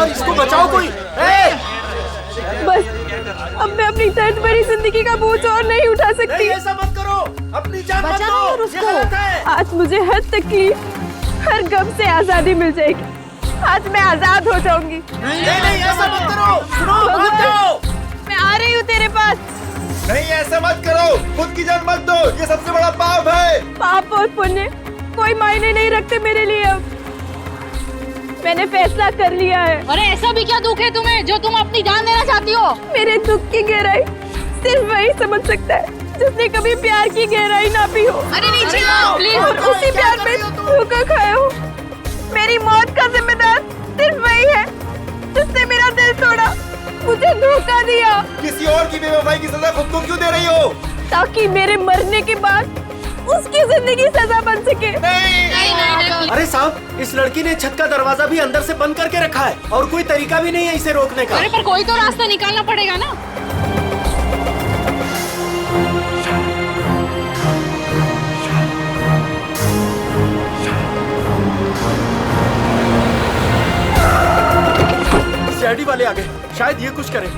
Sir इसको बचाओ कोई। बस अब मैं अपनी दर्द भरी जिंदगी का बोझ और नहीं उठा सकती। ऐसा मत करो, अपनी जान मत बचाओ दो, उसको। ये गलत है। आज मुझे हर तकलीफ, हर गम से आजादी मिल जाएगी। आज मैं आजाद हो जाऊंगी। नहीं ऐसा मत करो, सुनो मत जाओ। मैं आ रही हूँ तेरे पास। नहीं ऐसा मत करो, खुद की जान मत दो, ये सबसे बड़ा पाप है। पाप और पुण्य कोई मायने नहीं रखते मेरे लिए। अब मैंने फैसला कर लिया है। अरे ऐसा भी क्या दुख है तुम्हें जो तुम अपनी जान देना चाहती हो? मेरे दुख की गहराई सिर्फ वही समझ सकता है जिसने कभी प्यार की गहराई ना पी हो। अरे नीचे आओ प्लीज। और उसी प्यार में धोखा खाया हो। मेरी मौत का जिम्मेदार सिर्फ वही है जिसने मेरा दिल तोड़ा, मुझे धोखा दिया। किसी और की बेवफाई की सजा खुद को क्यों दे रही हो? ताकि मेरे मरने के बाद उसकी जिंदगी सजा बन सके। नहीं। अरे साहब, इस लड़की ने छत का दरवाजा भी अंदर से बंद करके रखा है और कोई तरीका भी नहीं है इसे रोकने का। अरे पर कोई तो रास्ता निकालना पड़ेगा ना। सीआईडी वाले आ गए, शायद ये कुछ करें।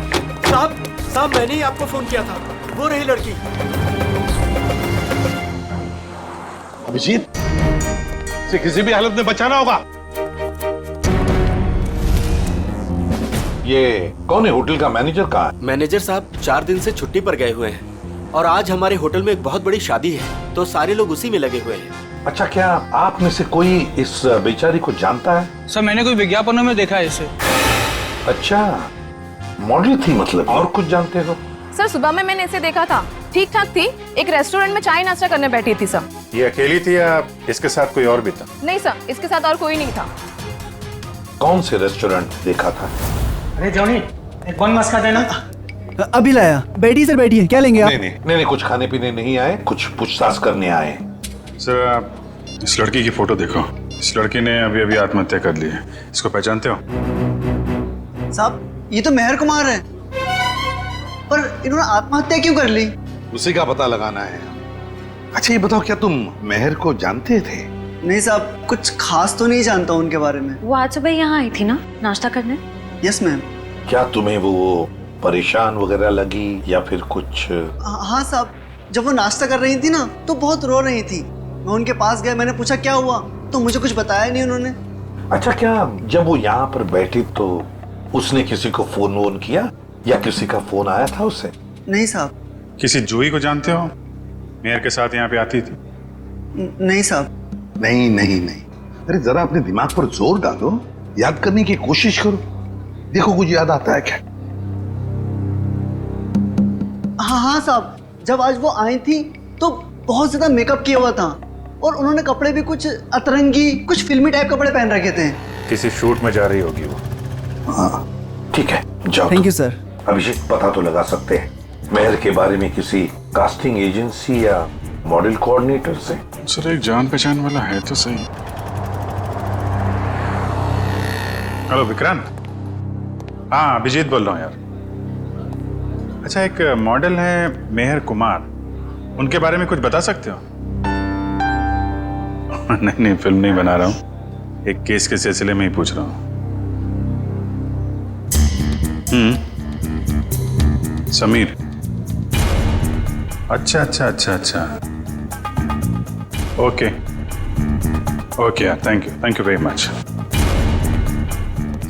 साहब मैंने ही आपको फोन किया था, वो रही लड़की। अभिजीत, इसे किसी भी हालत में बचाना होगा। ये कौन है? होटल का मैनेजर कहाँ है? मैनेजर साहब 4 दिन से छुट्टी पर गए हुए हैं और आज हमारे होटल में एक बहुत बड़ी शादी है तो सारे लोग उसी में लगे हुए हैं। अच्छा, क्या आप में से कोई इस बेचारी को जानता है? सर मैंने कोई विज्ञापनों में देखा है इसे। अच्छा, मॉडल थी मतलब। और कुछ जानते हो? सर सुबह में मैंने इसे देखा था, ठीक ठाक थी। एक रेस्टोरेंट में चाय नाश्ता करने बैठी थी सर। ये अकेली थी या इसके साथ कोई और भी था? नहीं सर, इसके साथ और कोई नहीं था। कौन से रेस्टोरेंट देखा था? अरे जॉनी, एक कौन मस्का देना। अभी लाया। बैठिए सर, बैठिए। क्या लेंगे आप? नहीं, कुछ खाने पीने नहीं आए, कुछ पूछताछ करने आए। सर आप इस लड़की की फोटो देखो। इस लड़की ने अभी अभी आत्महत्या कर ली है। इसको पहचानते हो? साहब ये तो मेहर कुमार है, पर इन्होंने आत्महत्या क्यों कर ली? उसी का पता लगाना है। अच्छा ये बताओ, क्या तुम मेहर को जानते थे? नहीं साहब, कुछ खास तो नहीं जानता उनके बारे में। वो आज सुबह यहाँ आई थी ना नाश्ता करने? Yes ma'am. क्या तुम्हें वो परेशान वगैरह लगी या फिर कुछ? हाँ साहब, जब वो नाश्ता कर रही थी ना तो बहुत रो रही थी। मैं उनके पास गया, मैंने पूछा क्या हुआ, तो मुझे कुछ बताया नहीं उन्होंने। अच्छा, क्या जब वो यहाँ पर बैठी तो उसने किसी को फोन वोन किया या किसी का फोन आया था उसे? नहीं साहब। किसी जूही को जानते हो? मेयर के साथ यहाँ पे आती थी। नहीं साहब। नहीं। अरे जरा अपने दिमाग पर जोर डालो, याद करने की कोशिश करो, देखो कुछ याद आता है क्या? हाँ साहब, जब आज वो आई थी तो बहुत ज्यादा मेकअप किया हुआ था और उन्होंने कपड़े भी कुछ अतरंगी, कुछ फिल्मी टाइप कपड़े पहन रखे थे। किसी शूट में जा रही होगी वो। हाँ ठीक है, जाओ। Thank you sir. अभिषेक, पता तो लगा सकते हैं मेहर के बारे में किसी कास्टिंग एजेंसी या मॉडल कोऑर्डिनेटर से? सर एक जान पहचान वाला है तो सही। हेलो विक्रांत। हाँ अभिजीत बोल रहा हूँ यार। अच्छा, एक मॉडल है मेहर कुमार, उनके बारे में कुछ बता सकते हो? नहीं फिल्म नहीं बना रहा हूँ, एक केस के सिलसिले में ही पूछ रहा हूँ। समीर। अच्छा। Okay thank you very much.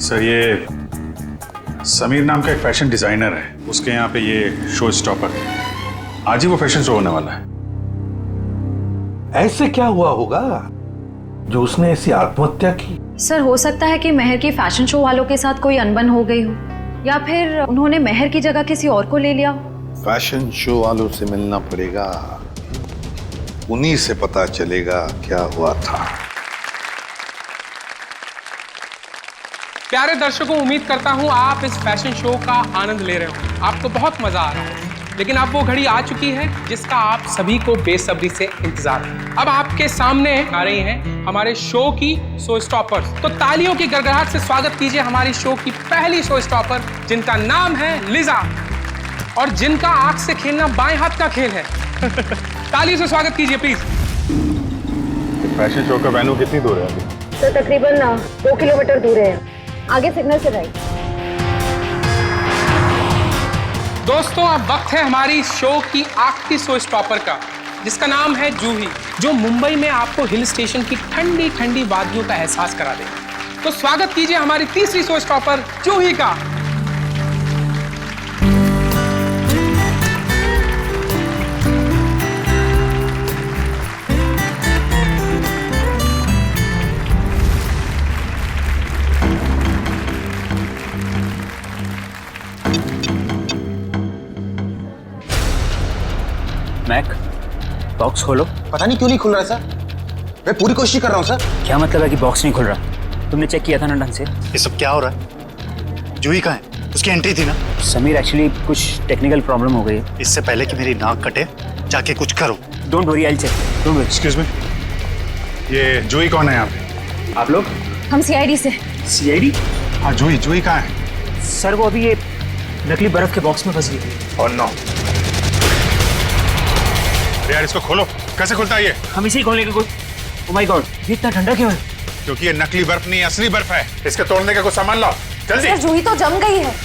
Sir ये समीर नाम का एक फैशन डिजाइनर है, उसके यहाँ पे ये शो स्टॉपर है। आज ही वो फैशन शो होने वाला है। ऐसे क्या हुआ होगा जो उसने ऐसी आत्महत्या की? सर हो सकता है कि मेहर की फैशन शो वालों के साथ कोई अनबन हो गई हो या फिर उन्होंने मेहर की जगह किसी और को ले लिया हो। फैशन शो वालों से मिलना पड़ेगा, उन्हीं से पता चलेगा क्या हुआ था। प्यारे दर्शकों, उम्मीद करता हूं आप इस फैशन शो का आनंद ले रहे हो, आपको बहुत मजा आ रहा है। लेकिन अब वो घड़ी आ चुकी है जिसका आप सभी को बेसब्री से इंतजार है। अब आपके सामने आ रही हैं हमारे शो की शो स्टॉपर्स। तो तालियों की गड़गड़ाहट से स्वागत कीजिए हमारी शो की पहली शो स्टॉपर, जिनका नाम है लिजा और जिनका आंख से खेलना बाएं हाथ का खेल है। तालियों से स्वागत कीजिए प्लीज। फैशन शो का वेन्यू कितनी दूर है अभी? तो तकरीबन 2 किलोमीटर दूर है। आगे सिग्नल से राइट। दोस्तों अब वक्त है हमारी शो की आखिरी शो स्टॉपर का, जिसका नाम है जूही, जो मुंबई में आपको हिल स्टेशन की ठंडी ठंडी वादियों का एहसास करा देगा। तो स्वागत कीजिए हमारी तीसरी शो स्टॉपर जूही का। मैक, बॉक्स खोलो। पता नहीं क्यों नहीं खुल रहा सर। मैं पूरी कोशिश कर रहा हूँ सर। क्या मतलब है कि बॉक्स नहीं खुल रहा? तुमने चेक किया था ना ढंग से? ये सब क्या हो रहा है? जूही कहाँ है? उसकी एंट्री थी ना। समीर, एक्चुअली कुछ टेक्निकल प्रॉब्लम हो गई है। इससे पहले कि मेरी नाक कटे जाके कुछ करो। Don't worry, I will check. Don't worry. Excuse me, ये जूही कौन है यहाँ पे? आप लोग? हम सीआईडी से। सीआईडी? हाँ, जूही कहाँ है? सर वो अभी ये नकली बर्फ के बॉक्स में फंस गई थी। और नो यार, इसको खोलो। कैसे खुलता है ये? हम इसे ही खोलने के कोई। ओह माय गॉड, ये इतना ठंडा क्यों है? क्योंकि ये नकली बर्फ नहीं, असली बर्फ है। इसके तोड़ने का कुछ सामान लाओ जल्दी। सर जूही तो जम गई है।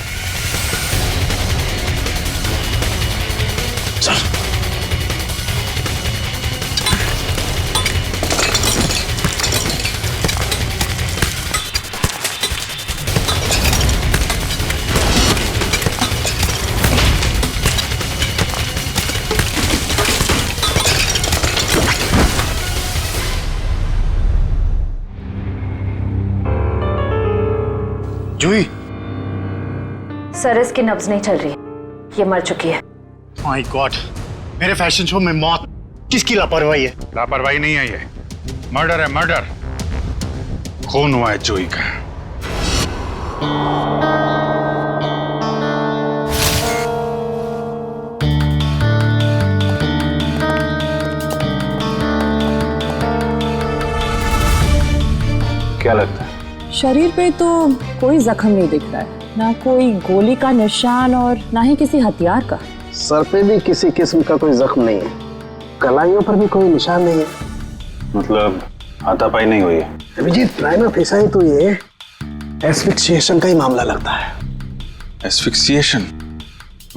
जूही, सर इसकी नब्ज नहीं चल रही, ये मर चुकी है। माय गॉड, मेरे फैशन शो में मौत। किसकी लापरवाही है? लापरवाही नहीं है, ये मर्डर है, मर्डर। खून हुआ है जूही का। क्या लगता है? शरीर पे तो कोई जख्म नहीं दिख रहा है, ना कोई गोली का निशान और ना ही किसी हथियार का। सर पे भी किसी किस्म का कोई जख्म नहीं है, कलाइयों पर भी कोई निशान नहीं है। मतलब हाथापाई नहीं हुई है? अभिजीत, प्राइमा फेसाई तो ये एस्फिक्सिएशन का ही मामला लगता है। एस्फिक्सिएशन?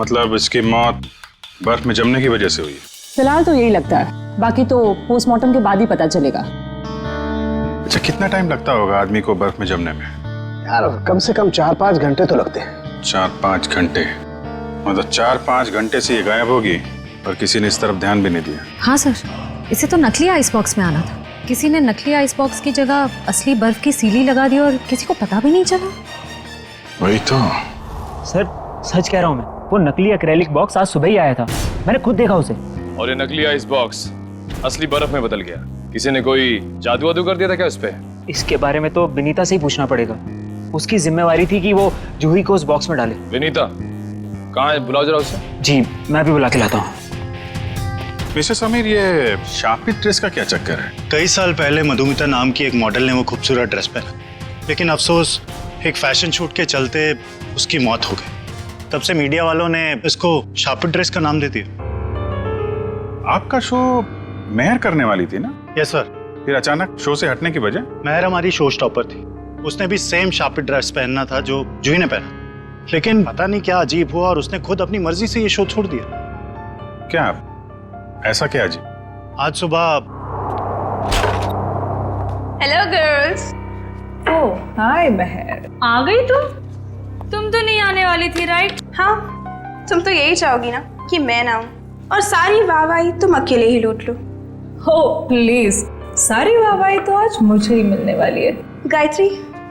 मतलब इसकी मौत बर्फ में जमने की वजह से हुई है? फिलहाल तो यही लगता है, बाकी तो पोस्टमार्टम के बाद ही पता चलेगा। अच्छा, कितना टाइम लगता होगा आदमी को बर्फ में जमने में? यार कम से कम 4-5 घंटे तो लगते हैं। 4-5 घंटे? मतलब 4-5 घंटे से ये गायब होगी और किसी ने इस तरफ ध्यान भी नहीं दिया। हाँ सर, इसे तो नकली आइस बॉक्स में आना था। किसी ने नकली आइस बॉक्स की जगह असली बर्फ की सीली लगा दी और किसी को पता भी नहीं चला। वही तो। सर सच कह रहा हूँ मैं, वो नकली एक्रेलिक बॉक्स आज सुबह ही आया था, मैंने खुद देखा उसे। और ये नकली आइस बॉक्स असली बर्फ में बदल गया। किसी ने कोई जादू वादू कर दिया था क्या उस पे? इसके बारे में तो विनीता से ही पूछना पड़ेगा। उसकी जिम्मेवारी थी कि वो जूही को उस बॉक्स में डाले। विनीता कहाँ है? बुलाओ जरा उसे। जी, मैं भी बुला के लाता हूँ। मिस्टर समीर, ये शापित ड्रेस का क्या चक्कर है? कई साल पहले मधुमिता नाम की एक मॉडल ने वो खूबसूरत ड्रेस पहना, लेकिन अफसोस एक फैशन शूट के चलते उसकी मौत हो गई। तब से मीडिया वालों ने इसको शापित ड्रेस का नाम दे दिया। आपका शो मेहर करने वाली थी ना? Yes sir. फिर अचानक शो से हटने की वजह? मेहर हमारी शो स्टॉपर थी, उसने भी सेम शापित ड्रेस पहनना था जो जूही ने पहना, लेकिन पता नहीं क्या अजीब हुआ और उसने खुद अपनी मर्जी से ये शो छोड़ दिया। क्या ऐसा क्या अजीब? आज सुबह। Hello girls. ओह हाय महर, आ गई तुम तो नहीं आने वाली थी राइट? हाँ, तुम तो यही चाहोगी ना कि मैं ना आऊं और सारी वाहवाही तुम अकेले ही लूट लो। हो प्लीज, सारी वाहवाही तो आज मुझे ही मिलने वाली है। गायत्री,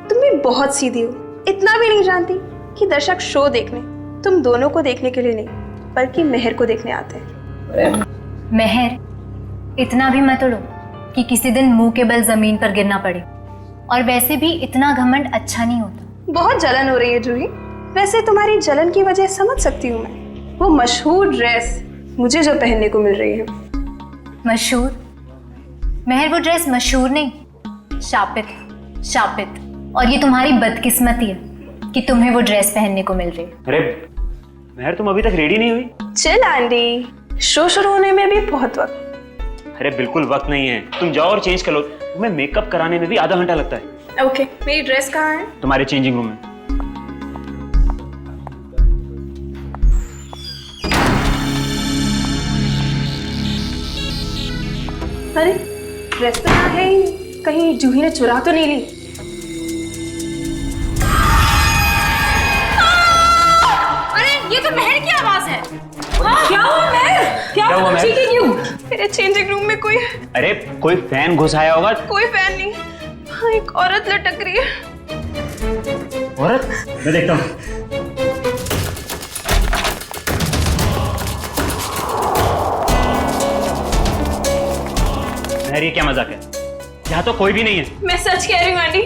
तुम भी बहुत सीधी हो, इतना भी नहीं जानती कि दर्शक शो देखने तुम दोनों को देखने के लिए नहीं बल्कि मेहर को देखने आते हैं। मेहर, इतना भी मत उड़ो कि किसी दिन मुंह के बल जमीन पर गिरना पड़े। और वैसे भी इतना घमंड अच्छा नहीं होता। बहुत जलन हो रही है जूही। वैसे तुम्हारी जलन की वजह समझ सकती हूँ मैं। वो मशहूर ड्रेस मुझे जो पहनने को मिल रही है। मशहूर? मेहर, वो ड्रेस मशहूर नहीं, शापित। शापित। और ये तुम्हारी बदकिस्मती है कि तुम्हें वो ड्रेस पहनने को मिल रही है। अरे मेहर, तुम अभी तक रेडी नहीं हुई? चल आंटी, शो शुरू होने में भी बहुत वक्त। अरे बिल्कुल वक्त नहीं है, तुम जाओ और चेंज कर लो। तुम्हें मेकअप कराने में भी आधा घंटा लगता है। ओके, मेरी ड्रेस कहाँ है? तुम्हारे चेंजिंग रूम में। अरे ड्रेस तो यहाँ है ही नहीं। कहीं जूही ने चुरा तो नहीं ली? अरे ये तो महर की आवाज है। क्या हुआ महर? क्या हुआ महर? चीखी क्यों? मेरे चेंजिंग रूम में कोई अरे कोई फैन घुस आया होगा। कोई फैन नहीं, हाँ, एक औरत लटक रही है। औरत? मैं देखता हूँ। महर ये क्या मजाक है? यहाँ तो कोई भी नहीं है। मैं सच कह रही हूँ आंटी,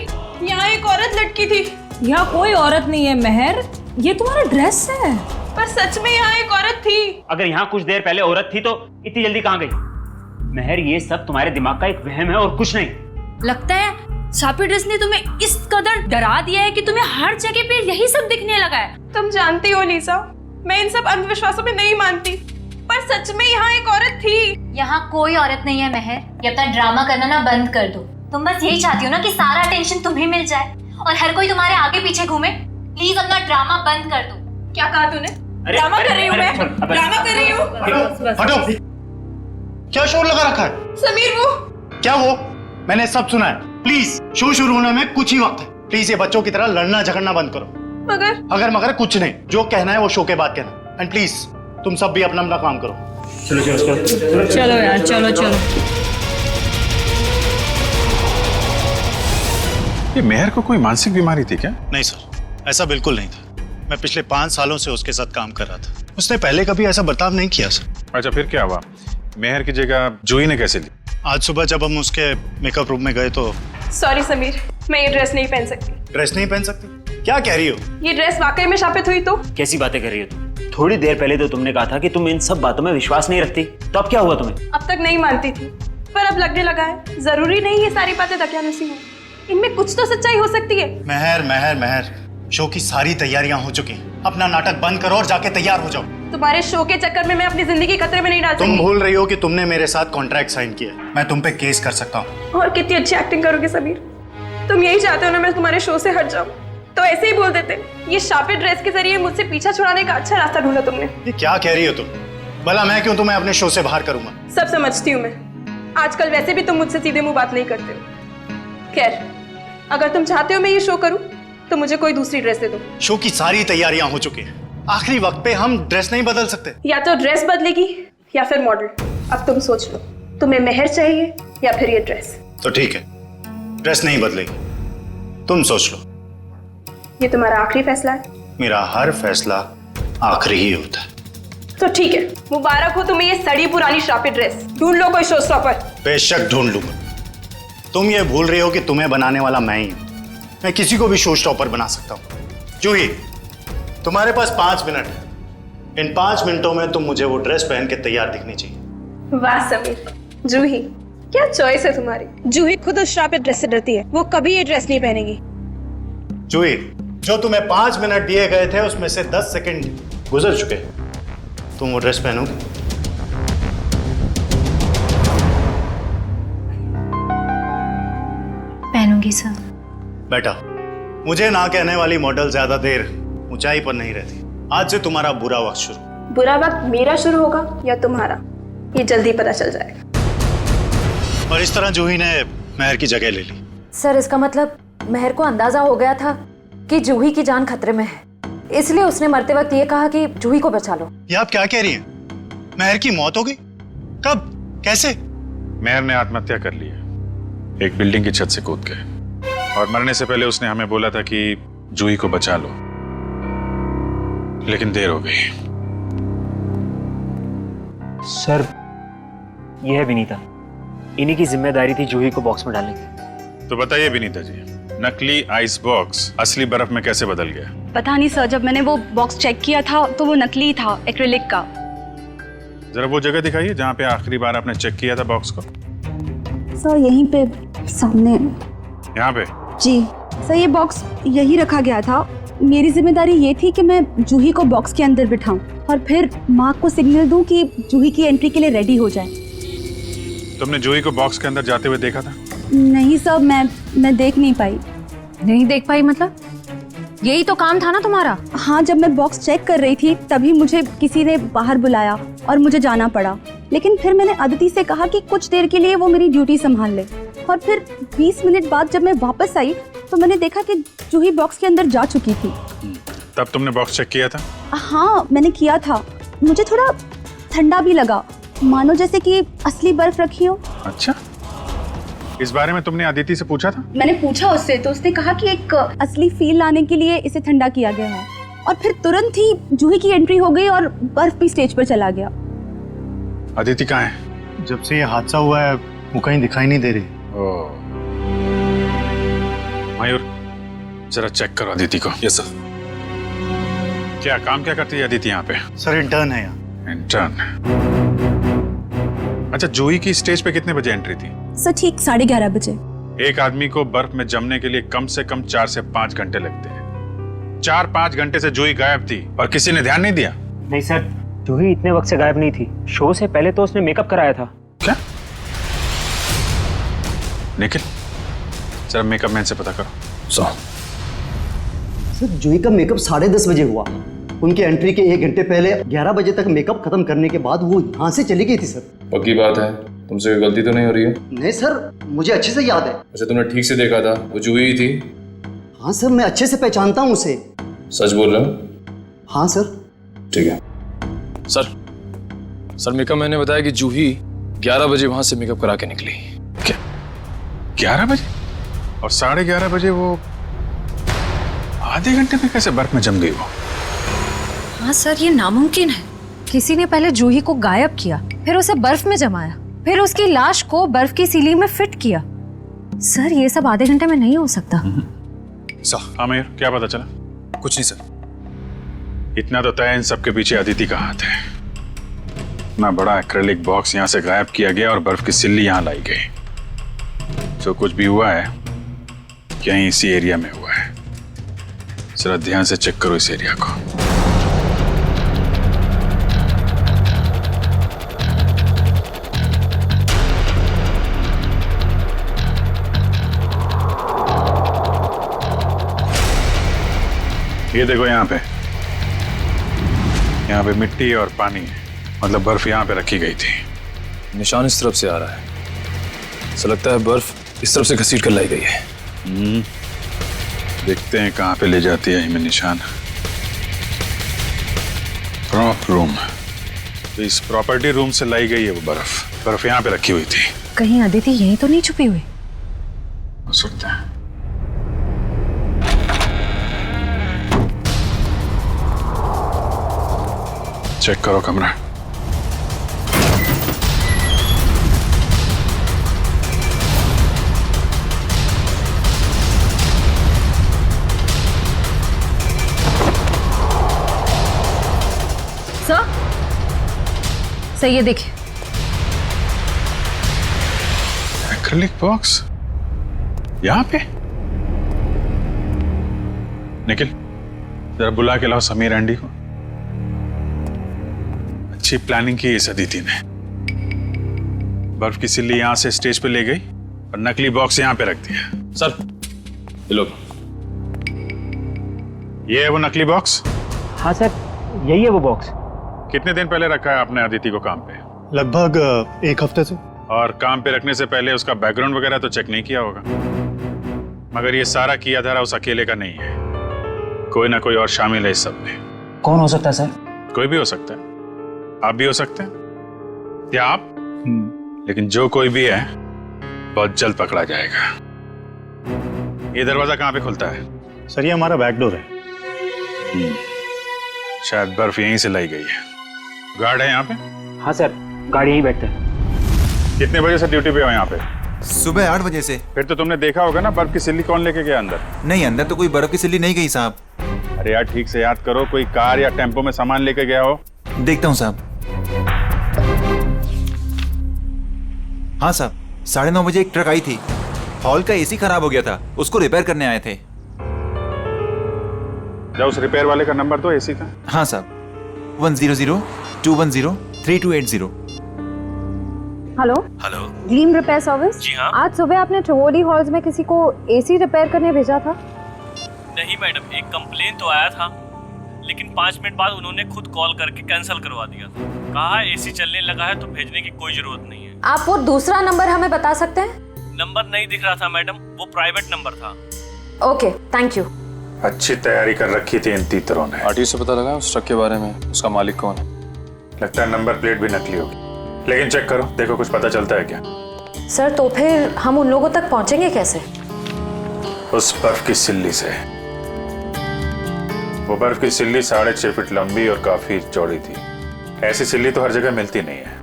यहाँ एक औरत लटकी थी। यहाँ कोई औरत नहीं है महर, ये तुम्हारा ड्रेस है। पर सच में यहाँ एक औरत थी। अगर यहाँ कुछ देर पहले औरत थी तो इतनी जल्दी कहाँ गई? महर ये सब तुम्हारे दिमाग का एक वहम है और कुछ नहीं। लगता है छापी ड्रेस ने तुम्हें इस कदर डरा दिया है कि तुम्हें हर जगह पे यही सब दिखने लगा है। तुम जानती हो लीसा, मैं इन सब अंधविश्वासों में नहीं मानती, पर सच में यहाँ एक औरत थी। यहाँ कोई औरत नहीं है महर, ये अपना ड्रामा करना ना बंद कर दो। तुम बस यही चाहती हो ना कि सारा अटेंशन तुम्हें मिल जाए और हर कोई तुम्हारे आगे पीछे घूमे। प्लीज अपना ड्रामा बंद कर दो। क्या कहा तूने? ड्रामा कर रही हूँ मैं, ड्रामा कर रही हूँ। हटो, क्या शोर लगा रखा है? समीर वो क्या वो? मैंने सब सुना है। प्लीज शो शुरू होने में कुछ ही वक्त है। प्लीज ये बच्चों की तरह लड़ना झगड़ना बंद करो। मगर मगर कुछ नहीं, जो कहना है वो शो के बाद कहना। एंड प्लीज तुम सब भी अपना अपना काम करो। चलो चलो यार, चलो चलो। ये मेहर को कोई मानसिक बीमारी थी क्या? नहीं सर, ऐसा बिल्कुल नहीं था। मैं पिछले 5 सालों से उसके साथ काम कर रहा था। उसने पहले कभी ऐसा बर्ताव नहीं किया सर। अच्छा फिर क्या हुआ? मेहर की जगह जूही ने कैसे ली? आज सुबह जब हम उसके मेकअप रूम में गए तो। सॉरी समीर, मैं ये ड्रेस नहीं पहन सकती। ड्रेस नहीं पहन सकती? क्या कह रही हो? ये ड्रेस वाकई में शापित हुई तो? कैसी बातें कर रही हो तुम? थोड़ी देर पहले तो तुमने कहा था कि तुम इन सब बातों में विश्वास नहीं रखती, तो अब क्या हुआ तुम्हें? अब तक नहीं मानती थी, पर अब लगने लगा है जरूरी नहीं ये सारी बातें दकियानुसी हो। इनमें कुछ तो सच्चाई हो सकती है। महर महर महर, शो की सारी तैयारियां हो चुकी हैं। अपना नाटक बंद करो और जाके तैयार हो जाओ। तुम्हारे शो के चक्कर में मैं अपनी जिंदगी खतरे में नहीं डाल सकती। तुम भूल रही हो कि तुमने मेरे साथ कॉन्ट्रैक्ट साइन किया है। मैं तुम पे केस कर सकता हूँ। और कितनी अच्छी एक्टिंग करोगे समीर। तुम यही चाहते हो ना मैं तुम्हारे शो से हट जाऊं, तो ऐसे ही बोल देते। ये शापित ड्रेस के जरिए मुझसे पीछा छुड़ाने का अच्छा रास्ता ढूंढा तुमने। ये क्या कह रही हो तुम? भला मैं क्यों तुम्हें अपने शो से बाहर करूंगा? सब समझती हूँ मैं। आजकल वैसे भी तुम मुझसे सीधे मुंह बात नहीं करते हो। खैर, अगर तुम चाहते हो मैं ये शो करूं तो मुझे कोई दूसरी ड्रेस दे दो। शो की सारी तैयारियां हो चुकी हैं। आखिरी वक्त पे हम ड्रेस नहीं बदल सकते। या तो ड्रेस बदलेगी या फिर मॉडल। अब तुम सोच लो, तुम्हें मेहर चाहिए या फिर ये ड्रेस? तो ठीक है, ड्रेस नहीं बदलेगी, तुम सोच लो। ये तुम्हारा आखिरी फैसला है? मेरा हर फैसला आखिरी ही होता है। तो ठीक है, मुबारक हो तुम्हें ये सड़ी पुरानी शापित ड्रेस। ढूंढ लो कोई शो स्टॉपर। बेशक ढूंढ लूंगा। तुम ये भूल रही हो कि तुम्हें बनाने वाला मैं ही हूं। मैं किसी को भी शो स्टॉपर बना सकता हूं। जूही, तुम्हारे पास 5 मिनट है। इन 5 मिनटों में तुम मुझे वो ड्रेस पहन के तैयार दिखनी चाहिए। वाह समीर, जूही क्या चॉइस है तुम्हारी। जूही खुद उस शापित ड्रेस से डरती है, वो कभी ये ड्रेस नहीं पहनेगी। जूही, जो तुम्हें 5 मिनट दिए गए थे उसमें से 10 सेकंड गुजर चुके। तुम वो ड्रेस पहनोगे? पहनूंगी सर। बेटा, मुझे ना कहने वाली मॉडल ज्यादा देर ऊंचाई पर नहीं रहती। आज से तुम्हारा बुरा वक्त शुरू। बुरा वक्त मेरा शुरू होगा या तुम्हारा, ये जल्दी पता चल जाएगा। और इस तरह जूही ने महर की जगह ले ली। सर इसका मतलब महर को अंदाजा हो गया था कि जूही की जान खतरे में है, इसलिए उसने मरते वक्त ये कहा कि जूही को बचा लो। ये आप क्या कह रही हैं? महर की मौत हो गई? कब? कैसे? मेहर ने आत्महत्या कर ली है, एक बिल्डिंग की छत से कूद के। और मरने से पहले उसने हमें बोला था कि जूही को बचा लो, लेकिन देर हो गई। सर ये है विनीता, इन्हीं की जिम्मेदारी थी जूही को बॉक्स में डालने की। तो बताइए विनीता जी, नकली आइस बॉक्स असली बर्फ में कैसे बदल गया? पता नहीं सर, जब मैंने वो बॉक्स चेक किया था तो वो नकली था, एक्रिलिक का। जरा वो जगह दिखाइए जहाँ पे आखिरी बार आपने चेक किया था बॉक्स को। सर यहीं पे सामने। यहाँ पे? जी सर, ये बॉक्स यही रखा गया था। मेरी जिम्मेदारी ये थी कि मैं जूही को बॉक्स के अंदर बिठाऊं और फिर माँ को सिग्नल दूं कि जूही की एंट्री के लिए रेडी हो जाए। तुमने जूही को बॉक्स के अंदर जाते हुए देखा था? नहीं सर, मैं देख नहीं पाई। नहीं देख पाई मतलब? यही तो काम था ना तुम्हारा। हाँ, जब मैं बॉक्स चेक कर रही थी तभी मुझे किसी ने बाहर बुलाया और मुझे जाना पड़ा। लेकिन फिर मैंने अदिति से कहा कि कुछ देर के लिए वो मेरी ड्यूटी संभाल ले। और फिर 20 मिनट बाद जब मैं वापस आई तो मैंने देखा कि जूही बॉक्स के अंदर जा चुकी थी। तब तुमने बॉक्स चेक किया था? हाँ, मैंने किया था। मुझे थोड़ा ठंडा भी लगा, मानो जैसे कि असली बर्फ रखी हो। अच्छा, इस बारे में तुमने अदिति से पूछा था? मैंने पूछा उससे तो उसने कहा कि एक असली फील लाने के लिए इसे ठंडा किया गया है। और फिर तुरंत ही जूही की एंट्री हो गई और बर्फ भी स्टेज पर चला गया। अदिति कहाँ है? जब से ये हादसा हुआ है वो कहीं दिखाई नहीं दे रही। मयूर, जरा चेक करो अदिति को। Yes sir. क्या काम क्या करती है अदिति यहाँ पे? सर इंटर्न है यहाँ। इंटर्न। अच्छा, जूही की स्टेज पे कितने बजे एंट्री थी? सर ठीक 11:30 बजे। एक आदमी को बर्फ में जमने के लिए कम से कम 4 से 5 घंटे लगते हैं। 4-5 घंटे से जूही गायब थी और किसी ने ध्यान नहीं दिया। नहीं सर, जूही इतने वक्त से गायब नहीं थी। शो से पहले तो उसने मेकअप कराया था। क्या? निखिल, जरा मेकअप मैन से पता करो। सर जूही का मेकअप 10:30 बजे हुआ। उनकी एंट्री के 1 घंटे पहले 11 बजे तक मेकअप खत्म करने के बाद वो यहाँ से चली गई थी सर। पक्की बात है? तुमसे कोई गलती तो नहीं हो रही है? नहीं सर, मुझे अच्छे से याद है। अच्छा, तुमने ठीक से देखा था? वो जूही ही थी? हाँ सर, मैं अच्छे से पहचानता हूँ उसे। सच बोल रहे हो? हाँ सर। ठीक है। सर मेकअप मैंने बताया कि जूही 11 बजे वहां से मेकअप करा के निकली। क्या 11 बजे? और 11:30 बजे वो आधे घंटे में कैसे बर्फ में जम गई वो? हाँ सर, ये नामुमकिन है। किसी ने पहले जूही को गायब किया, फिर उसे बर्फ में जमाया, फिर उसकी लाश को बर्फ की सीली में फिट किया। सर ये सब आधे घंटे में नहीं हो सकता। हाँ मयूर, क्या पता चला? कुछ नहीं सर। इतना तो तय है इन सबके पीछे अदिति का हाथ है। इतना बड़ा एक्रेलिक बॉक्स यहाँ से गायब किया गया और बर्फ की सिल्ली यहाँ लाई गई। जो कुछ भी हुआ है यहीं इसी एरिया में हुआ है। जरा ध्यान से चेक करो इस एरिया को। ये देखो, यहाँ पे मिट्टी और पानी है, मतलब बर्फ यहाँ पे रखी गई थी। निशान इस तरफ से आ रहा है। ऐसा लगता है बर्फ इस तरफ से घसीट कर लाई गई है। देखते हैं कहाँ पे ले जाती है हमें निशान। प्रॉप रूम, तो इस प्रॉपर्टी रूम से लाई गई है वो बर्फ यहाँ पे रखी हुई थी। कहीं अदिति यहीं तो नहीं छुपी हुई? हो सकता है। चेक करो कमरा। सही है, देखिए। एक्रिलिक बॉक्स यहाँ पे। निखिल, जरा बुला के लाओ समीर एंडी को। अच्छी प्लानिंग की इस अदिति ने। बर्फ की सिल्ली यहां से स्टेज पे ले गई और नकली बॉक्स यहां पे रख दिया। सर ये लो। ये है वो नकली बॉक्स? हाँ सर, यही है वो बॉक्स। कितने दिन पहले रखा है आपने अदिति को काम पे? लगभग 1 हफ्ते से। और काम पे रखने से पहले उसका बैकग्राउंड वगैरह तो चेक नहीं किया होगा? मगर ये सारा किया धरा उस अकेले का नहीं है, कोई ना कोई और शामिल है इस सब में। कौन हो सकता है सर? कोई भी हो सकता है, आप भी हो सकते हैं, या आप। लेकिन जो कोई भी है बहुत जल्द पकड़ा जाएगा। ये दरवाजा कहाँ पे खुलता है? सर ये हमारा बैक डोर है। शायद बर्फ यहीं से लाई गई है। गार्ड है यहाँ पे? हाँ सर, गाड़ी यहीं बैठता है। कितने बजे से ड्यूटी पे हो यहाँ पे? सुबह 8 बजे से। फिर तो तुमने देखा होगा ना बर्फ की सिल्ली कौन लेके गया अंदर? नहीं, अंदर तो कोई बर्फ की सिल्ली नहीं गई साहब। अरे यार ठीक से याद करो, कोई कार या टेम्पो में सामान लेके गया हो? देखता हूँ साहब। हाँ साहब, 9:30 बजे एक ट्रक आई थी। हॉल का एसी खराब हो गया था, उसको रिपेयर करने आए थे। जाओ उस रिपेयर वाले का नंबर दो एसी का। हाँ साहब, 100-210-3280। Hello hello. Gleam repair service. जी हाँ। आज सुबह आपने टिवोली हॉल्स में किसी को एसी रिपेयर करने भेजा था। नहीं मैडम, एक कंप्लेन तो आया था, लेकिन 5 मिनट बाद उन्होंने खुद कॉल करके कैंसिल करवा दिया था। कहा एसी चलने लगा है तो भेजने की कोई जरूरत नहीं है। आप वो दूसरा नंबर हमें बता सकते हैं? नंबर नहीं दिख रहा था मैडम, वो प्राइवेट नंबर था। Okay, thank you. अच्छी तैयारी कर रखी थी इन तीतरों ने। आरटीओ से पता लगा उस ट्रक के बारे में, उसका मालिक कौन है? लगता है नंबर प्लेट भी नकली होगी, लेकिन चेक करो, देखो कुछ पता चलता है क्या। सर तो फिर हम उन लोगों तक पहुंचेंगे कैसे? उस बर्फ की सिल्ली से। वो बर्फ की सिल्ली 6.5 फीट लंबी और काफी चौड़ी थी। ऐसी सिल्ली तो हर जगह मिलती नहीं है।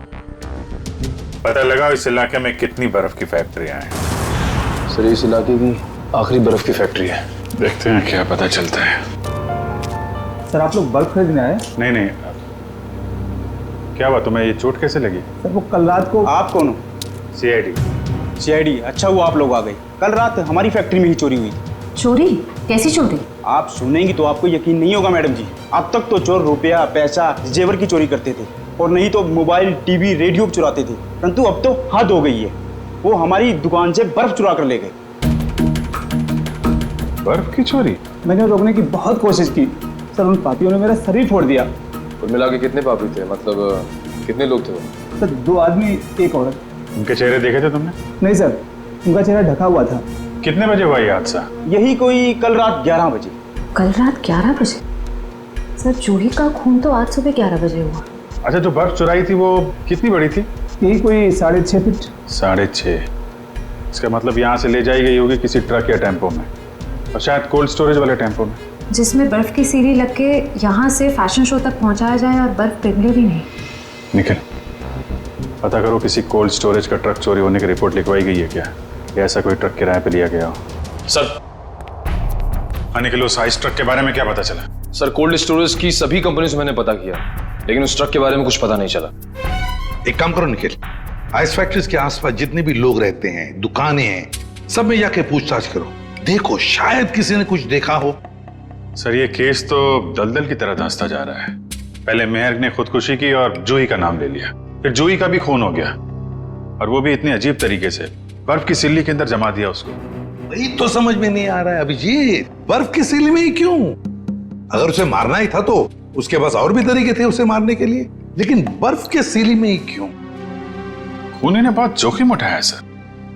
पता लगा इस इलाके में कितनी बर्फ की फैक्ट्रियां हैं। सर इस इलाके की आखिरी बर्फ की फैक्ट्री है। देखते हैं क्या पता चलता है। सर आप लोग बर्फ खरीदने आए? नहीं, क्या हुआ तुम्हें? ये चोट कैसे लगी? सर वो कल रात को। आप कौन हो? सीआईडी। अच्छा वो आप लोग आ गए। कल रात हमारी फैक्ट्री में ही चोरी हुई। चोरी? कैसी चोरी? आप सुनेंगी तो आपको यकीन नहीं होगा मैडम जी। अब तक तो चोर रुपया, पैसा, जेवर की चोरी करते थे, और नहीं तो मोबाइल, टीवी, रेडियो चुराते थे, परंतु अब तो हद हो गई है। वो हमारी दुकान से बर्फ चुरा कर ले गए। बर्फ की चोरी? मैंने रोकने की बहुत कोशिश की सर, उन पापियों ने मेरा शरीर फोड़ दिया। कुल मिला के कितने पापी थे? मतलब कितने लोग थे वो? सर 2 आदमी, 1 औरत। उनके चेहरे देखे थे तुमने? नहीं सर, उनका चेहरा ढका हुआ था। कितने बजे हुआ ये हादसा? यही कोई कल रात 11 बजे। कल रात 11 बजे? सर जूही का खून तो आज सुबह 11 बजे हुआ। अच्छा, जो बर्फ चुराई थी वो कितनी बड़ी थी? यही कोई 6.5 फीट। 6.5? इसका मतलब यहाँ से ले जाई गई होगी किसी ट्रक या टेम्पो में, और शायद कोल्ड स्टोरेज वाले टेम्पो में, जिसमें बर्फ की सीढ़ी लग के यहाँ से फैशन शो तक पहुँचाया जाए और बर्फ पिघले भी नहीं। निखिल, पता करो किसी कोल्ड स्टोरेज का ट्रक चोरी होने की रिपोर्ट लिखवाई गई है क्या, या ऐसा कोई ट्रक किराए पे लिया गया हो? सर निखिल, उस आइस ट्रक के बारे में क्या पता चला? सर कोल्ड स्टोरेज की सभी कंपनी से मैंने पता किया, लेकिन उस ट्रक के बारे में कुछ पता नहीं चला। एक काम करो निखिल, आइस फैक्ट्रीज के आसपास जितने भी लोग रहते हैं, दुकानें हैं, सब में जाके पूछताछ करो। देखो शायद किसी ने कुछ देखा हो। सर ये केस तो दलदल की तरह धंसता जा रहा है। पहले मेहर ने खुदकुशी की और जूही का नाम ले लिया, फिर जूही का भी खून हो गया, और वो भी इतनी अजीब तरीके से। बर्फ की सिल्ली के अंदर जमा दिया उसको। वही तो समझ में नहीं आ रहा है अभिजीत, बर्फ की सिल्ली में ही क्यों? अगर उसे मारना ही था तो उसके पास और भी तरीके थे उसे मारने के लिए, लेकिन बर्फ के सिल्ली में ही क्यों? खूनी ने बहुत जोखिम उठाया सर।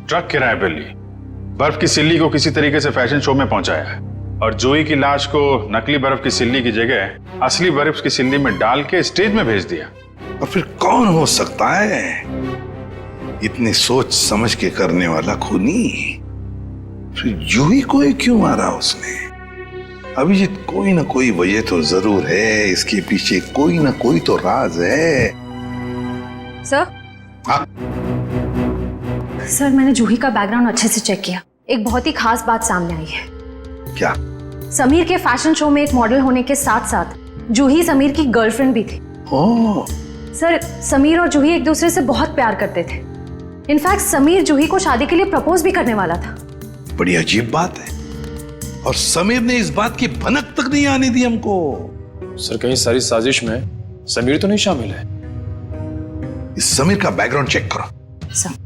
ट्रक किराए पे ली, बर्फ की सिल्ली को किसी तरीके से फैशन शो में पहुंचाया है, और जूही की लाश को नकली बर्फ की सिल्ली की जगह असली बर्फ की सिल्ली में डाल के स्टेज में भेज दिया। और फिर कौन हो सकता है इतनी सोच समझ के करने वाला खूनी? फिर जूही को ही क्यों मारा उसने? अभिजीत, कोई ना कोई वजह तो जरूर है, इसके पीछे कोई ना कोई तो राज है। सर? हाँ? सर मैंने जूही का बैकग्राउंड अच्छे से चेक किया, एक बहुत ही खास बात सामने आई है। क्या? समीर के फैशन शो में एक मॉडल होने के साथ साथ जूही समीर की गर्लफ्रेंड भी थी। ओह। सर समीर और जूही एक दूसरे से बहुत प्यार करते थे। इनफैक्ट समीर जूही को शादी के लिए प्रपोज भी करने वाला था। बड़ी अजीब बात है, और समीर ने इस बात की भनक तक नहीं आने दी हमको। सर कहीं सारी साजिश में समीर तो नहीं शामिल है? इस समीर का बैकग्राउंड चेक करो। सर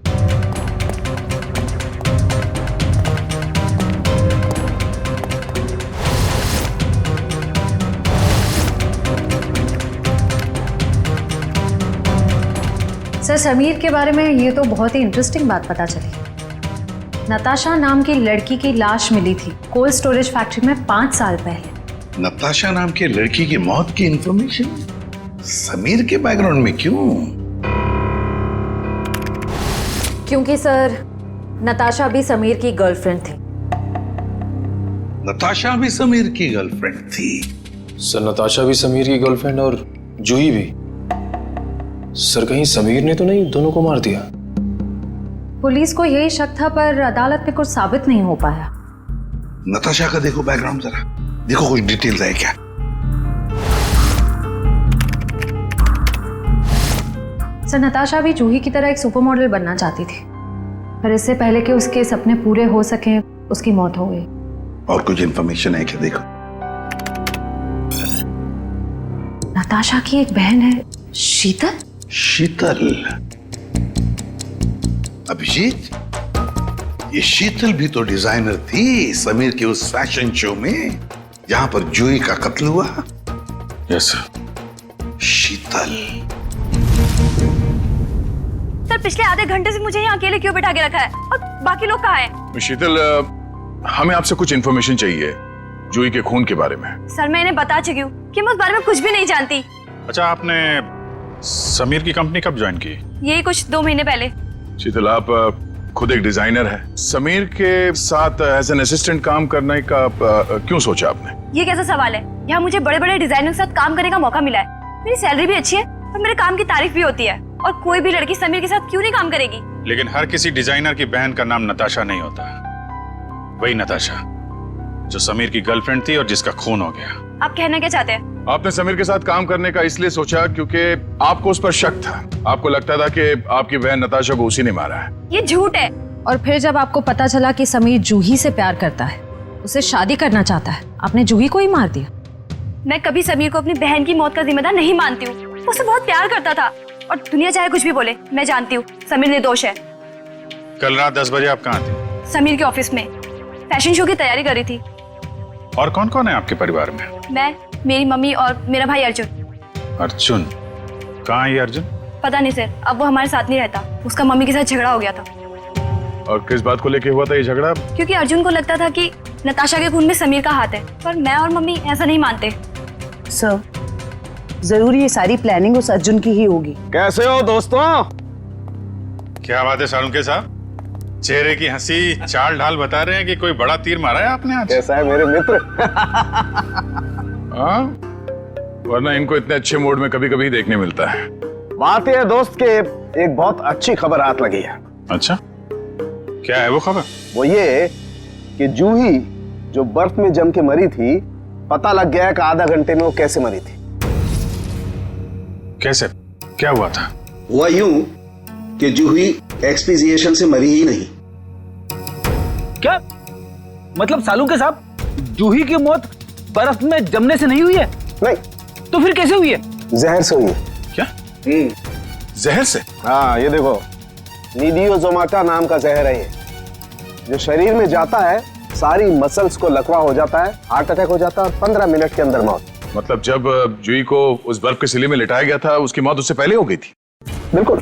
सर समीर के बारे में ये तो बहुत ही इंटरेस्टिंग बात पता चली। नताशा नाम की लड़की की लाश मिली थी कोल्ड स्टोरेज फैक्ट्री में 5 साल पहले। नताशा नाम के लड़की की मौत की इंफॉर्मेशन समीर के बैकग्राउंड में क्यों? क्योंकि सर नताशा भी समीर की गर्लफ्रेंड थी। नताशा भी समीर की गर्लफ्रेंड थी? सर नताशा भी समीर की गर्लफ्रेंड और जूही भी। सर कहीं समीर ने तो नहीं दोनों को मार दिया? पुलिस को यही शक था, पर अदालत में कुछ साबित नहीं हो पाया। नताशा का देखो बैकग्राउंड जरा, देखो कुछ डिटेल्स है क्या? सर नताशा भी जूही की तरह एक सुपर मॉडल बनना चाहती थी, पर इससे पहले कि उसके सपने पूरे हो सके उसकी मौत हो गई। और कुछ इंफॉर्मेशन है क्या? देखो, नताशा की एक बहन है शीतल। शीतल? अभिजीत, ये शीतल भी तो डिजाइनर थी समीर के उस फैशन शो में जहां पर जूही का कत्ल हुआ। Yes sir. शीतल। सर पिछले आधे घंटे से मुझे यहाँ अकेले क्यों बिठा के रखा है और बाकी लोग कहाँ हैं? शीतल, हमें आपसे कुछ इन्फॉर्मेशन चाहिए जूही के खून के बारे में। सर मैं इन्हें बता चुकी हूँ कि मैं उस बारे में कुछ भी नहीं जानती। अच्छा, आपने समीर की कंपनी कब ज्वाइन की? यही कुछ 2 महीने पहले। शीतल, आप खुद एक डिजाइनर है, समीर के साथ एज एन असिस्टेंट काम करने का क्यों सोचा आपने? ये कैसा सवाल है? यहाँ मुझे बड़े बड़े डिजाइनर के साथ काम करने का मौका मिला है, मेरी सैलरी भी अच्छी है और मेरे काम की तारीफ भी होती है, और कोई भी लड़की समीर के साथ क्यों नहीं काम करेगी? लेकिन हर किसी डिजाइनर की बहन का नाम नताशा नहीं होता। वही नताशा जो समीर की गर्लफ्रेंड थी और जिसका खून हो गया। आप कहना क्या चाहते हैं? आपने समीर के साथ काम करने का इसलिए सोचा क्योंकि आपको उस पर शक था। आपको लगता था कि आपकी बहन नताशा को उसी ने मारा है। ये झूठ है। और फिर जब आपको पता चला कि समीर जूही से प्यार करता है, उसे शादी करना चाहता है, आपने जूही को ही मार दिया। मैं कभी समीर को अपनी बहन की मौत का जिम्मेदार नहीं मानती हूँ। वो उसे बहुत प्यार करता था और दुनिया चाहे कुछ भी बोले, मैं जानती हूँ समीर निर्दोष है। कल रात 10 बजे आप कहाँ थे? समीर के ऑफिस में फैशन शो की तैयारी कर रही थी। और कौन कौन है आपके परिवार में? मैं, मेरी मम्मी और मेरा भाई अर्जुन। अर्जुन? कहाँ है ये अर्जुन? पता नहीं सर, अब वो हमारे साथ नहीं रहता। उसका मम्मी के साथ झगड़ा हो गया था। और किस बात को लेके हुआ था ये झगड़ा? क्योंकि अर्जुन को लगता था कि नताशा के खून में समीर का हाथ है, पर मैं और मम्मी ऐसा नहीं मानते। सर, जरूर ये सारी प्लानिंग उस अर्जुन की ही होगी। कैसे हो दोस्तों? क्या बात है सालुंके साहब, चेहरे की हंसी चाल ढाल बता रहे हैं कि कोई बड़ा तीर मारा है आपने आज। कैसा है मेरे मित्र? हाँ, वरना इनको इतने अच्छे मूड में कभी कभी देखने मिलता है। बात यह है दोस्त के एक बहुत अच्छी खबर हाथ लगी है। अच्छा, क्या है वो खबर? वो ये कि जूही जो बर्फ में जम के मरी थी, पता लग गया कि आधा घंटे में वो कैसे मरी थी। कैसे? क्या हुआ था? हुआ यूं कि जूही एक्सपीजिएशन से मरी ही नहीं। क्या मतलब सालुंके साहब, जूही की मौत बर्फ में जमने से नहीं हुई है? नहीं। तो फिर कैसे हुई है? जहर से हुई है। क्या? जहर से? हाँ, ये देखो, नीडियोजोमाटा नाम का जहर है ये, जो शरीर में जाता है सारी मसल्स को लकवा हो जाता है, हार्ट अटैक हो जाता है और 15 मिनट के अंदर मौत। मतलब जब जूही को उस बर्फ के सिले में लिटाया गया था, उसकी मौत उससे पहले हो गई थी? बिल्कुल।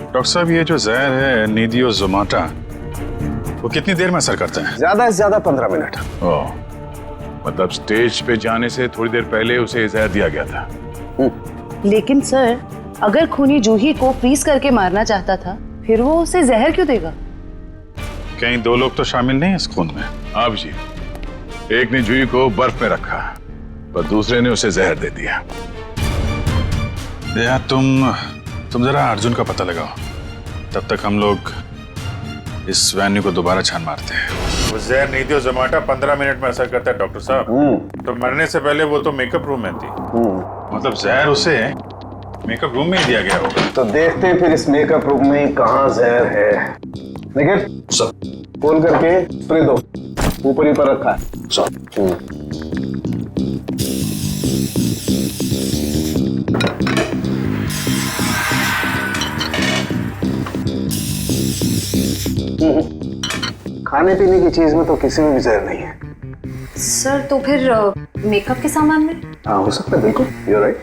डॉक्टर साहब, ये जो जहर है नीडियोजोमाटा, वो कितनी देर में असर करता है? ज्यादा से ज्यादा 15 मिनट। ओह, मतलब स्टेज पे जाने से थोड़ी देर पहले उसे जहर दिया गया था। लेकिन सर, अगर खूनी जूही को फ्रीज करके मारना चाहता था, फिर वो उसे जहर क्यों देगा? कहीं 2 लोग तो शामिल नहीं है इस खून में। आप जी, एक ने जूही को बर्फ में रखा पर दूसरे ने उसे जहर दे दिया। या तुम जरा अर्जुन का पता लगाओ, तब तक हम लोग इस वेन्यू को दोबारा छान मारते हैं। वो जहर नीडियोजोमाटा 15 मिनट में असर करता है डॉक्टर साहब। तो मरने से पहले वो तो मेकअप रूम में थी, मतलब जहर उसे मेकअप रूम में ही दिया गया होगा। तो देखते हैं फिर इस मेकअप रूम में कहाँ जहर है। लेकिन फोन करके स्प्रे दो, ऊपर ही पर रखा है। खाने पीने की चीज में तो किसी में भी जहर नहीं है। सर, तो फिर मेकअप के सामान में? हाँ, हो सकता है, बिल्कुल, यू आर राइट।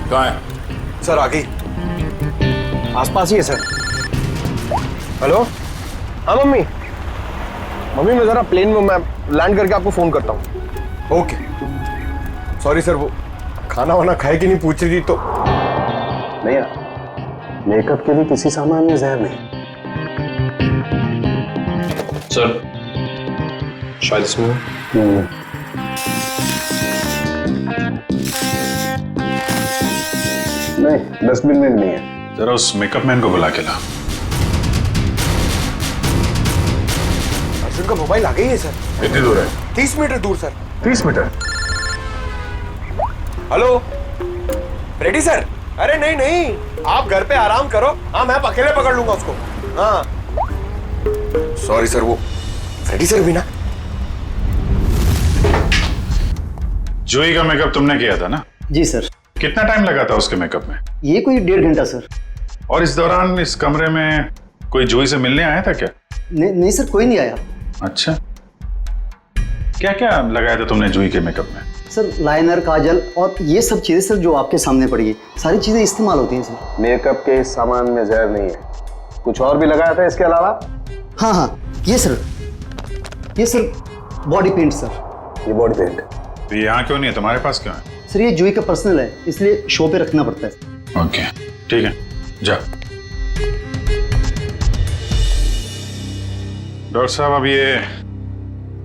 कहाँ है? सर, आगे आसपास ही है सर। हेलो? हाँ मम्मी, मैं जरा प्लेन में, मैं लैंड करके आपको फोन करता हूँ। ओके। सॉरी सर, वो खाना वाना खाए कि नहीं पूछ रही थी तो। नहीं यार, मेकअप के लिए किसी सामान में जहर नहीं। सर, शायद इसमें। नहीं, डस्टबिन में नहीं है। जरा उस मेकअप मैन को बुला के ला। अर्जुन का मोबाइल आ गई है सर। कितनी दूर है? 30 मीटर दूर sir. 30 metre? Hello ready sir? अरे नहीं नहीं, आप घर पे आराम करो। हाँ, मैं अकेले पकड़ लूंगा उसको। हाँ सॉरी सर, वो रेडी सर भी ना। जूही का मेकअप तुमने किया था ना? जी सर। कितना टाइम लगा था उसके मेकअप में? ये कोई 1.5 घंटा सर। और इस दौरान इस कमरे में कोई जूही से मिलने आया था क्या? नहीं सर, कोई नहीं आया। अच्छा, क्या क्या लगाया था तुमने जूही के मेकअप में? सर लाइनर, काजल और ये सब चीजें सर जो आपके सामने पड़ी है, सारी चीजें इस्तेमाल होती हैं सर। मेकअप के इस सामान में जहर नहीं है, कुछ और भी लगाया था इसके अलावा? हाँ, ये सर बॉडी पेंट सर। ये बॉडी पेंट तो ये यहाँ क्यों नहीं है, तुम्हारे पास क्यों है? सर ये जूही का पर्सनल है, इसलिए शो पे रखना पड़ता है। ओके ठीक है, जा। डॉक्टर साहब, अब ये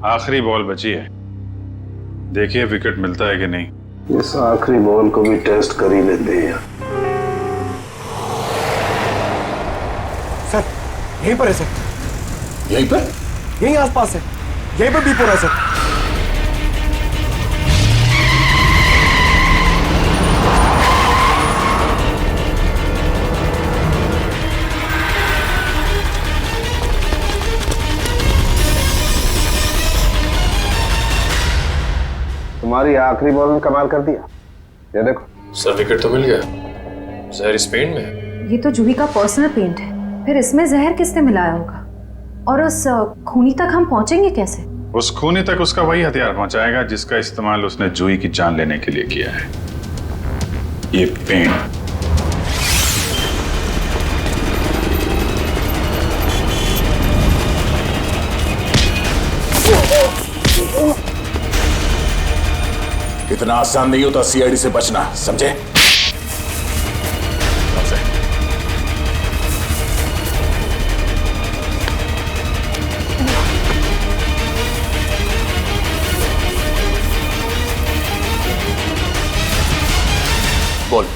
आखिरी बॉल बची है, देखिए विकेट मिलता है कि नहीं। इस आखिरी बॉल को भी टेस्ट कर ही लेते हैं। सर यहीं पर है सर। यहीं पर? यहीं आसपास है, यहीं पर बीप हो रहा है सर। तुम्हारी आखिरी बॉल ने कमाल कर दिया। ये देखो सर, विकेट तो मिल गया। जहर इस पेंट में है। ये तो जूही का पर्सनल पेंट है, फिर इसमें जहर किसने मिलाया होगा? और उस खूनी तक हम पहुंचेंगे कैसे? उस खूनी तक उसका वही हथियार पहुंचाएगा जिसका इस्तेमाल उसने जूही की जान लेने के लिए किया है, ये पेंट। इतना आसान नहीं होता सीआईडी से बचना, समझे? बोल।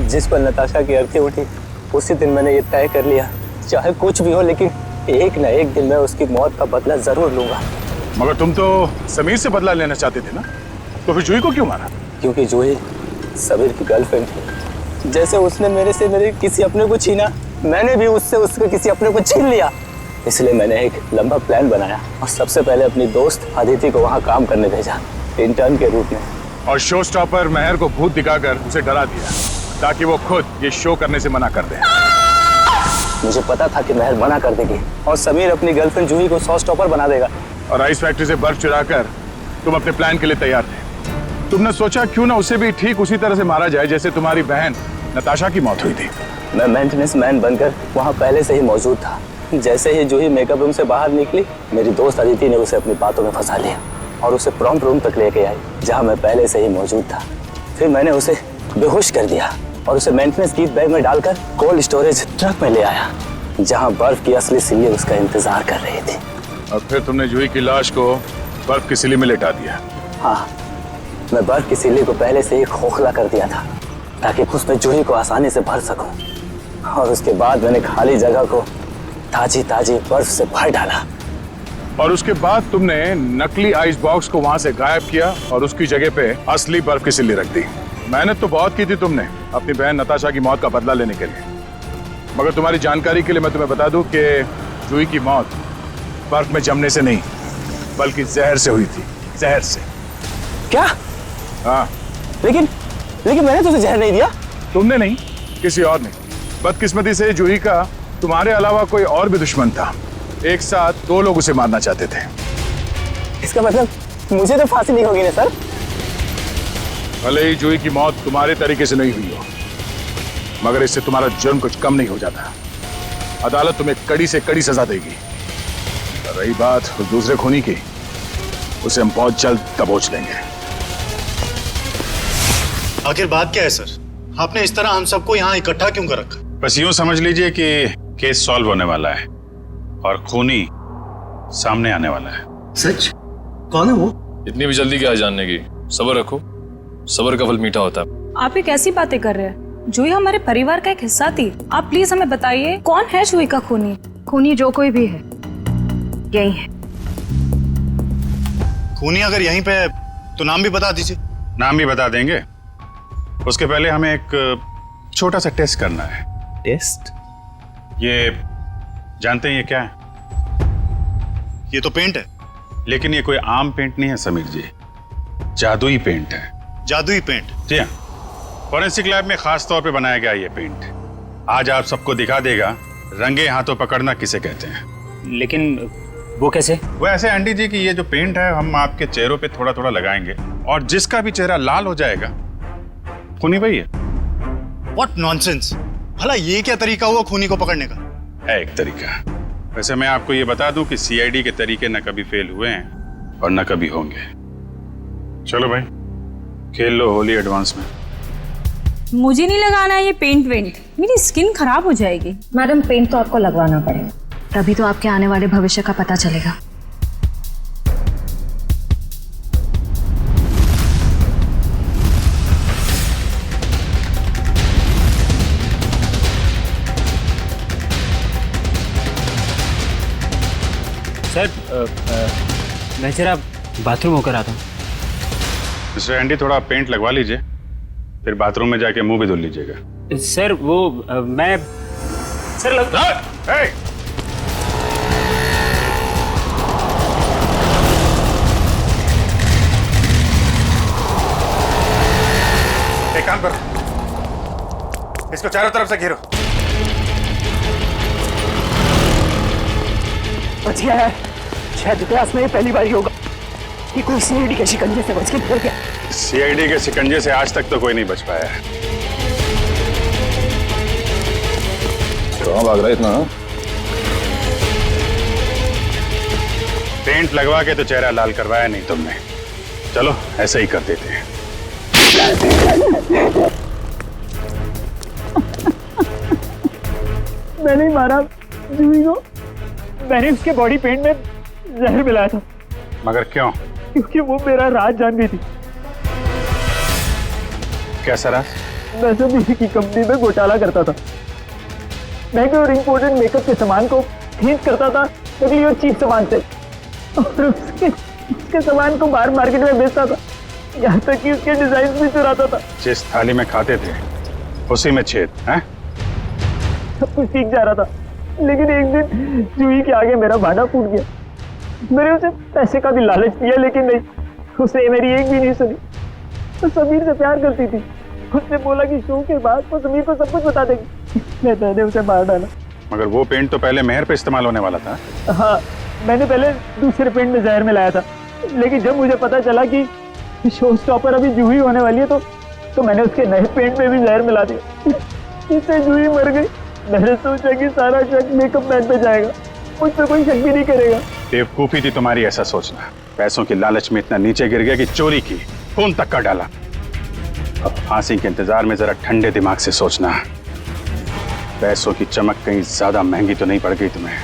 जिस पर नताशा की अर्थी उठी उसी दिन मैंने ये तय कर लिया, चाहे कुछ भी हो लेकिन एक न एक दिन मैं उसकी मौत का बदला जरूर लूंगा। मगर तुम तो समीर से बदला लेना चाहते थे ना, तो फिर जूही को क्यों मारा? क्योंकि जूही समीर की गर्लफ्रेंड थी। जैसे उसने मेरे से मेरे किसी अपने को छीना, मैंने भी उससे उसके किसी अपने को छीन लिया। इसलिए मैंने एक लंबा प्लान बनाया और सबसे पहले अपनी दोस्त अदिति को वहाँ काम करने भेजा, इंटर्न के रूप में। और शो स्टॉपर महर को भूत दिखाकर उसे डरा दिया ताकि वो खुद ये शो करने से मना कर दे। मुझे पता था कि महर मना कर देगी और समीर अपनी गर्लफ्रेंड जूही को शो स्टॉपर बना देगा। और आइस फैक्ट्री से बर्फ चुराकर तुम अपने प्लान के लिए तैयार थे। तुमने सोचा क्यों ना उसे भी ठीक उसी तरह से मारा जाए जैसे तुम्हारी बहन नताशा की मौत हुई थी। मैं मेंटेनेंस मैन बनकर वहाँ पहले से ही मौजूद था। जैसे ही जूही मेकअप रूम से बाहर निकली, मेरी दोस्त अदिति ने उसे अपनी बातों में फंसा लिया और उसे प्रॉम्प्ट रूम तक लेके आई जहाँ मैं पहले से ही मौजूद था। फिर मैंने उसे बेहोश कर दिया और उसे मेंटेनेंस गिफ्ट बैग में डालकर कोल्ड स्टोरेज ट्रक में ले आया जहाँ बर्फ की असली सिल्ली उसका इंतजार कर रही थी। और फिर तुमने जूही की लाश को बर्फ की सिल्ली में लेटा दिया। हाँ, मैं बर्फ की सिल्ली को पहले से ही खोखला कर दिया था ताकि उसमें जूही को आसानी से भर सकूं। और उसके बाद मैंने खाली जगह को ताजी ताजी बर्फ से भर डाला। और उसके बाद तुमने नकली आइस बॉक्स को वहां से गायब किया और उसकी जगह पे असली बर्फ की सिल्ली रख दी। मेहनत तो बहुत की थी तुमने अपनी बहन नताशा की मौत का बदला लेने के लिए, मगर तुम्हारी जानकारी के लिए मैं तुम्हें बता दूं कि जूही की मौत बर्फ में जमने से नहीं बल्कि जहर से हुई थी। जहर से। क्या? हाँ। लेकिन मैंने तुझे जहर नहीं दिया। तुमने नहीं, किसी और ने। बदकिस्मती से जूही का तुम्हारे अलावा कोई और भी दुश्मन था। एक साथ 2 लोग उसे मारना चाहते थे। इसका मतलब मुझे तो फांसी नहीं होगी ना सर? भले ही जूही की मौत तुम्हारे तरीके से नहीं हुई हो, मगर इससे तुम्हारा जुर्म कुछ कम नहीं हो जाता। अदालत तुम्हें कड़ी से कड़ी सजा देगी। रही बात उस दूसरे खूनी की, उसे हम बहुत जल्द दबोच लेंगे। आखिर बात क्या है सर? आपने इस तरह हम सबको यहाँ इकट्ठा क्यों कर रखा? बस यूं समझ लीजिए कि केस सॉल्व होने वाला है और खूनी सामने आने वाला है। सच? कौन है वो? इतनी भी जल्दी क्या है जानने की? सब्र रखो, सब्र का फल मीठा होता है। आप ये कैसी बातें कर रहे हैं? जूही हमारे परिवार का एक हिस्सा थी। आप प्लीज हमें बताइए कौन है जूही का खूनी? खूनी जो कोई भी है, यही है। खूनी अगर यहीं पे है तो नाम भी बता दीजिए। नाम भी बता देंगे, उसके पहले हमें एक छोटा सा टेस्ट करना है। टेस्ट? ये जानते हैं ये क्या है? ये तो पेंट है। लेकिन ये कोई आम पेंट नहीं है समीर जी। जादुई पेंट है। जादुई पेंट? जी हाँ, फॉरेंसिक लैब में खास तौर पे बनाया गया ये पेंट। आज आप सबको दिखा देगा रंगे हाथों पकड़ना किसे कहते हैं। लेकिन वो कैसे? वो ऐसे आंटी जी कि ये जो पेंट है हम आपके चेहरों पे थोड़ा थोड़ा लगाएंगे और जिसका भी चेहरा लाल हो जाएगा खूनी वही है। What nonsense! भला ये क्या तरीका हुआ खूनी को पकड़ने का? है एक तरीका। वैसे मैं आपको ये बता दूं कि सीआईडी के तरीके न कभी फेल हुए हैं और न कभी होंगे। चलो भाई खेल लो होली एडवांस में। मुझे नहीं लगाना है ये पेंट वेंट, मेरी स्किन खराब हो जाएगी। मैडम पेंट तो आपको लगवाना पड़ेगा, तभी तो आपके आने वाले भविष्य का पता चलेगा। सर मैं जरा बाथरूम होकर आता हूँ। मिस्टर एंडी थोड़ा पेंट लगवा लीजिए, फिर बाथरूम में जाके मुंह भी धुल लीजिएगा। सर वो मैं सर लग एक काम करो, इसको चारों तरफ से घेरो। बच गया है। शायद इतिहास में ये पहली बार ही होगा कि कोई सीआईडी के शिकंजे से बच के निकल गया। सीआईडी के शिकंजे से आज तक तो कोई नहीं बच पाया है। कहाँ भाग रहा है इतना? पेंट लगवा के तो चेहरा लाल करवाया नहीं तुमने। चलो ऐसे ही कर देते हैं। मैंने ही मारा जूही को। मैंने उसके बॉडी पेंट में जहर मिलाया था। मगर क्यों? क्योंकि वो मेरा राज जान गई थी। कैसा राज? मैं सब इसी की कंपनी में घोटाला करता था। महंगे और इम्पोर्टेंट मेकअप के सामान को खरीद करता था नकली और चीप सामान से, और उसके सामान को बाहर मार्केट में बेचता था, यहाँ तक कि उसके डिजाइन भी चुराता था। जिस थाली में खाते थे उसी में छेद है? सब कुछ ठीक जा रहा था, लेकिन एक दिन जूही के आगे मेरा भांडा फूट गया। मैंने उसे पैसे का भी लालच दिया, लेकिन नहीं, उसने मेरी एक भी नहीं सुनी। तो समीर से प्यार करती थी। उसने बोला कि शो के बाद वो समीर को सब कुछ बता देगी। मैंने उसे मार डाला। मगर वो पेंट तो पहले मेहर पे इस्तेमाल होने वाला था। हाँ, मैंने पहले दूसरे पेंट में जहर मिलाया था, लेकिन जब मुझे पता चला कि शो स्टॉपर अभी जूही होने वाली है तो मैंने उसके नए पेंट में भी जहर मिला दिया। इससे जूही मर गई। मैंने सोचा कि सारा शक मेकअप मैन पे जाएगा, मुझ पे कोई शक भी नहीं करेगा। बेवकूफी थी तुम्हारी ऐसा सोचना। पैसों की लालच में इतना नीचे गिर गया कि चोरी की, खून तक का डाला। अब फांसी के इंतजार में जरा ठंडे दिमाग से सोचना। पैसों की चमक कहीं ज्यादा महंगी तो नहीं पड़ गई तुम्हें?